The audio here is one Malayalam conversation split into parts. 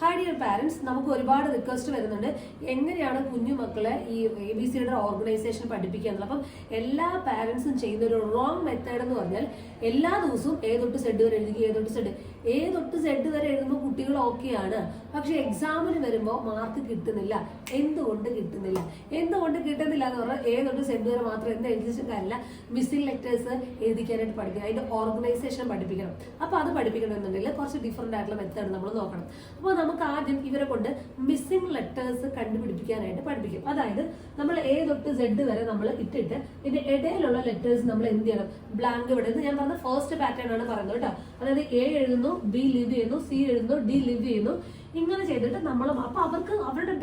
ഹായ് ഡിയർ പാരൻസ്, നമുക്ക് ഒരുപാട് റിക്വസ്റ്റ് വരുന്നുണ്ട് എങ്ങനെയാണ് കുഞ്ഞു മക്കളെ ഈ ABCയുടെ ഓർഗനൈസേഷൻ പഠിപ്പിക്കുക എന്നുള്ളത്. അപ്പം എല്ലാ പാരൻസും ചെയ്യുന്ന ഒരു റോങ് മെത്തേഡ് എന്ന് പറഞ്ഞാൽ എല്ലാ ദിവസവും A തൊട്ട് Z വരെ എഴുതുക, A തൊട്ട് Z വരെ എഴുതുമ്പോൾ കുട്ടികൾ ഓക്കെയാണ്. പക്ഷെ എക്സാമിന് വരുമ്പോൾ മാർക്ക് കിട്ടുന്നില്ല. എന്തുകൊണ്ട് കിട്ടുന്നില്ല എന്ന് പറഞ്ഞാൽ A തൊട്ട് Z വരെ മാത്രം എന്ത് എഴുതിച്ചിട്ട് കാര്യമില്ല, മിസ്സിംഗ് ലെറ്റേഴ്സ് എഴുതിക്കാനായിട്ട് പഠിക്കണം, അതിന്റെ ഓർഗനൈസേഷൻ പഠിപ്പിക്കണം. അപ്പൊ അത് പഠിപ്പിക്കണമെന്നുണ്ടെങ്കിൽ കുറച്ച് ഡിഫറെന്റ് ആയിട്ടുള്ള മെത്തേഡ് നമ്മൾ നോക്കണം. അപ്പോൾ നമുക്ക് ആദ്യം ഇവരെ കൊണ്ട് മിസ്സിംഗ് ലെറ്റേഴ്സ് കണ്ടുപിടിപ്പിക്കാനായിട്ട് പഠിപ്പിക്കും. അതായത് നമ്മൾ A തൊട്ട് Z വരെ നമ്മൾ ഇട്ടിട്ട് ഇതിന്റെ ഇടയിലുള്ള ലെറ്റേഴ്സ് നമ്മൾ എന്ത് ചെയ്യണം, ബ്ലാങ്ക് വിടുന്നത്. ഞാൻ പറഞ്ഞ ഫസ്റ്റ് പാറ്റേൺ ആണ് പറയുന്നത് കേട്ടോ. അതായത് A എഴുതുന്നു, B ലിവ് ചെയ്യുന്നു, C എഴുതുന്നു, D ലിവ് ചെയ്യുന്നു. ഇങ്ങനെ ചെയ്തിട്ട് നമ്മൾ അപ്പൊ അവർക്ക് അവരുടെ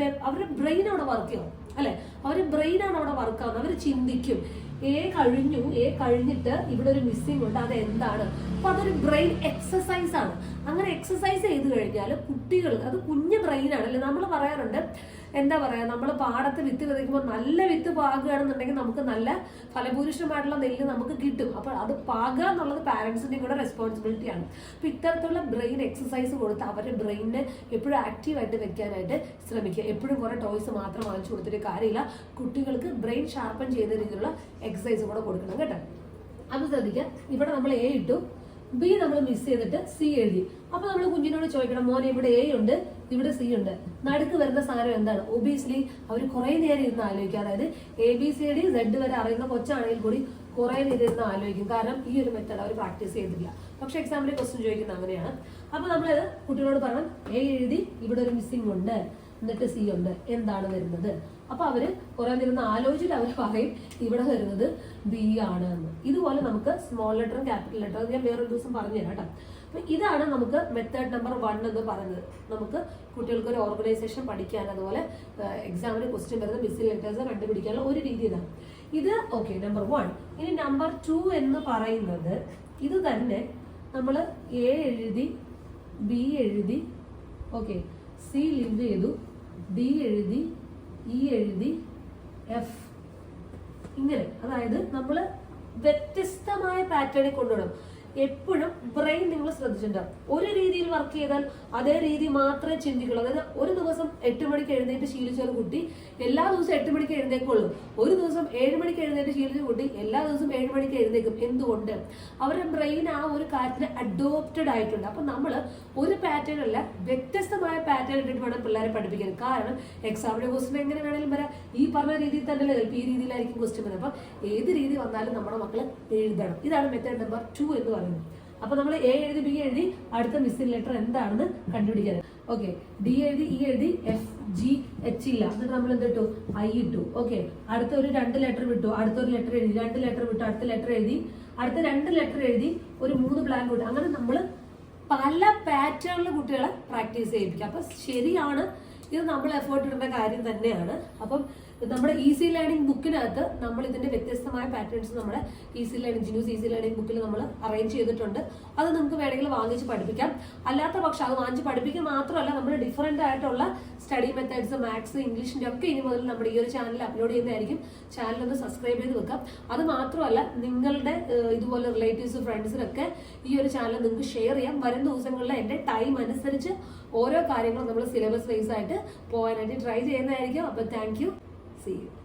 ബ്രെയിൻ അവിടെ വർക്ക് ചെയ്യും അല്ലെ, അവരുടെ ബ്രെയിനാണ് അവിടെ വർക്ക് ആവുന്നത്. അവർ ചിന്തിക്കും A കഴിഞ്ഞിട്ട് ഇവിടെ ഒരു മിസ്സിംഗ് ഉണ്ട്, അത് എന്താണ്. അപ്പൊ അതൊരു ബ്രെയിൻ എക്സസൈസ് ആണ്. അങ്ങനെ എക്സസൈസ് ചെയ്ത് കഴിഞ്ഞാൽ കുട്ടികൾ, അത് കുഞ്ഞു ബ്രെയിനാണ് അല്ലെ. നമ്മൾ പറയാറുണ്ട്, എന്താ പറയാ, നമ്മൾ പാടത്ത് വിത്ത് വിതയ്ക്കുമ്പോൾ നല്ല വിത്ത് പാകുകയാണെന്നുണ്ടെങ്കിൽ നമുക്ക് നല്ല ഫലഭൂരിഷ്ടമായിട്ടുള്ള നെല്ല് നമുക്ക് കിട്ടും. അപ്പൊ അത് പാകുക എന്നുള്ളത് പാരന്റ്സിന്റെയും കൂടെ റെസ്പോൺസിബിലിറ്റിയാണ്. അപ്പൊ ഇത്തരത്തിലുള്ള ബ്രെയിൻ എക്സസൈസ് കൊടുത്ത് അവരുടെ ബ്രെയിനിനെ എപ്പോഴും ആക്റ്റീവായിട്ട് വെക്കാനായിട്ട് ശ്രമിക്കുക. എപ്പോഴും കുറെ ടോയ്സ് മാത്രം വാങ്ങിച്ചു കൊടുത്തിട്ട് കാര്യമില്ല, കുട്ടികൾക്ക് ബ്രെയിൻ ഷാർപ്പൻ ചെയ്ത രീതിയിലുള്ള എക്സസൈസ് കൂടെ കൊടുക്കണം കേട്ടോ. അത് ശ്രദ്ധിക്കുക. ഇവിടെ നമ്മൾ A ഇട്ടു, B നമ്മൾ മിസ് ചെയ്തിട്ട് C എഴുതി. അപ്പൊ നമ്മൾ കുഞ്ഞിനോട് ചോദിക്കണം, മോനെ ഇവിടെ A ഉണ്ട്, ഇവിടെ C ഉണ്ട്, നടുക്ക് വരുന്ന സാധനം എന്താണ്? ഒബിയസ്ലി അവർ കുറെ നേരം ഇരുന്ന് ആലോചിക്കുക. അതായത് ABCD Z വരെ അറിയുന്ന കൊച്ചാണെങ്കിൽ കൂടി കുറെ നേരം ഇരുന്ന് ആലോചിക്കും. കാരണം ഈ ഒരു മെത്തേഡ് അവർ പ്രാക്ടീസ് ചെയ്തിട്ടില്ല. പക്ഷെ എക്സാമിലെ ക്വസ്റ്റ്യൻ ചോദിക്കുന്നത് അങ്ങനെയാണ്. അപ്പൊ നമ്മൾ കുട്ടികളോട് പറയണം, A എഴുതി, ഇവിടെ ഒരു മിസ്സിംഗ് ഉണ്ട്, എന്നിട്ട് C ഉണ്ട്, എന്താണ് വരുന്നത്? അപ്പൊ അവര് കുറെ നേരം ആലോചിച്ചിട്ട് അവർ പറയും ഇവിടെ വരുന്നത് B ആണ് എന്ന്. ഇതുപോലെ നമുക്ക് സ്മോൾ ലെറ്ററും ക്യാപിറ്റൽ ലെറ്ററും ഞാൻ വേറൊരു ദിവസം പറഞ്ഞുതരാം കേട്ടോ. അപ്പൊ ഇതാണ് നമുക്ക് മെത്തേഡ് നമ്പർ 1 എന്ന് പറയുന്നത്. നമുക്ക് കുട്ടികൾക്ക് ഒരു ഓർഗനൈസേഷൻ പഠിക്കാൻ, അതുപോലെ എക്സാമിന് ക്വസ്റ്റ്യൻ വരുന്ന മിസ്സിംഗ് ലെറ്റേഴ്സ് കണ്ടുപിടിക്കാനുള്ള ഒരു രീതി ഇതാണ്. ഇത് ഓക്കെ, നമ്പർ 1. ഇനി നമ്പർ 2 എന്ന് പറയുന്നത് ഇത് തന്നെ. നമ്മൾ A എഴുതി, B എഴുതി, ഓക്കെ, C ലിവ് ചെയ്തു, D എഴുതി, E എഴുതി, F ഇങ്ങനെ. അതായത് നമ്മൾ വ്യത്യസ്തമായ പാറ്റേണിൽ കൊണ്ടുപോകണം. എപ്പോഴും ബ്രെയിൻ നിങ്ങൾ ശ്രദ്ധിച്ചിട്ടുണ്ടാവും, ഒരു രീതിയിൽ വർക്ക് ചെയ്താൽ അതേ രീതി മാത്രമേ ചിന്തിക്കുള്ളൂ. അതായത് ഒരു ദിവസം 8 മണിക്ക് എഴുന്നേറ്റ് ശീലിച്ച ഒരു കുട്ടി എല്ലാ ദിവസവും 8 മണിക്ക് എഴുന്നേക്കുള്ളൂ. ഒരു ദിവസം 7 മണിക്ക് എഴുന്നേറ്റ് ശീലിച്ച കുട്ടി എല്ലാ ദിവസവും 7 മണിക്ക് എഴുന്നേക്കും. എന്തുകൊണ്ട്? അവരുടെ ബ്രെയിൻ ആ ഒരു കാര്യത്തിന് അഡോപ്റ്റഡ് ആയിട്ടുണ്ട്. അപ്പൊ നമ്മൾ ഒരു പാറ്റേൺ അല്ല, വ്യത്യസ്തമായ പാറ്റേൺ ഇട്ടിട്ട് വേണം പിള്ളേരെ പഠിപ്പിക്കാൻ. കാരണം എക്സാമിന്റെ ക്വസ്റ്റ്യൻ എങ്ങനെ വേണമെങ്കിലും വരാം, ഈ പറഞ്ഞ രീതിയിൽ തന്നെ ചിലപ്പോൾ ഈ രീതിയിലായിരിക്കും ക്വസ്റ്റ്യൻ വരുന്നത്. അപ്പൊ ഏത് രീതി വന്നാലും നമ്മുടെ മക്കൾ എഴുതണം. ഇതാണ് മെത്തേഡ് നമ്പർ 2 എന്ന് പറയുന്നത്. അപ്പൊ നമ്മൾ A എഴുതി, B എഴുതി, അടുത്ത മിസ്സിംഗ് ലെറ്റർ എന്താണെന്ന് കണ്ടുപിടിക്കാൻ. ഓക്കെ, D എഴുതി, E എഴുതി, F G H ഇല്ല, എന്നിട്ട് നമ്മൾ എന്ത് ഇട്ടു? I ഇട്ടു. ഓക്കെ, അടുത്ത ഒരു 2 ലെറ്റർ വിട്ടു, അടുത്തൊരു ലെറ്റർ എഴുതി, 2 ലെറ്റർ വിട്ടു, അടുത്ത ലെറ്റർ എഴുതി, അടുത്ത 2 ലെറ്റർ എഴുതി, ഒരു 3 ബ്ലാങ്ക് വിട്ടു. അങ്ങനെ നമ്മൾ പല പാറ്റേണിലെ കുട്ടികളെ പ്രാക്ടീസ് ചെയ്യിപ്പിക്കുക. അപ്പൊ ശരിയാണ്, ഇത് നമ്മൾ എഫേർട്ട് ഇടേണ്ട കാര്യം തന്നെയാണ്. അപ്പം നമ്മുടെ ഈസി ലേണിംഗ് ബുക്കിനകത്ത് നമ്മൾ ഇതിന്റെ വ്യത്യസ്തമായ പാറ്റേൺസ് നമ്മുടെ easy learning, Jinu's easy learning ബുക്കിൽ നമ്മൾ അറേഞ്ച് ചെയ്തിട്ടുണ്ട്. അത് നിങ്ങൾക്ക് വേണമെങ്കിൽ വാങ്ങിച്ച് പഠിപ്പിക്കാം. അല്ലാത്ത പക്ഷം അത് വാങ്ങിച്ച് പഠിപ്പിക്കുക മാത്രമല്ല, നമ്മൾ ഡിഫറെന്റ് ആയിട്ടുള്ള സ്റ്റഡി മെത്തേഡ്സ്, മാത്സ്, ഇംഗ്ലീഷിന്റെ ഒക്കെ ഇനി മുതൽ നമ്മുടെ ഈ ഒരു ചാനലിൽ അപ്ലോഡ് ചെയ്യുന്നതായിരിക്കും. ചാനൽ ഒന്ന് സബ്സ്ക്രൈബ് ചെയ്ത് വെക്കാം. അത് മാത്രമല്ല, നിങ്ങളുടെ ഇതുപോലെ റിലേറ്റീവ്സ്, ഫ്രണ്ട്സിനൊക്കെ ഈ ഒരു ചാനൽ നിങ്ങൾക്ക് ഷെയർ ചെയ്യാം. വരും ദിവസങ്ങളിൽ എൻ്റെ ടൈം അനുസരിച്ച് ഓരോ കാര്യങ്ങളും നമ്മൾ സിലബസ് വൈസ് ആയിട്ട് പോകാനായിട്ട് ട്രൈ ചെയ്യുന്നതായിരിക്കും. അപ്പോൾ താങ്ക് യു. See you.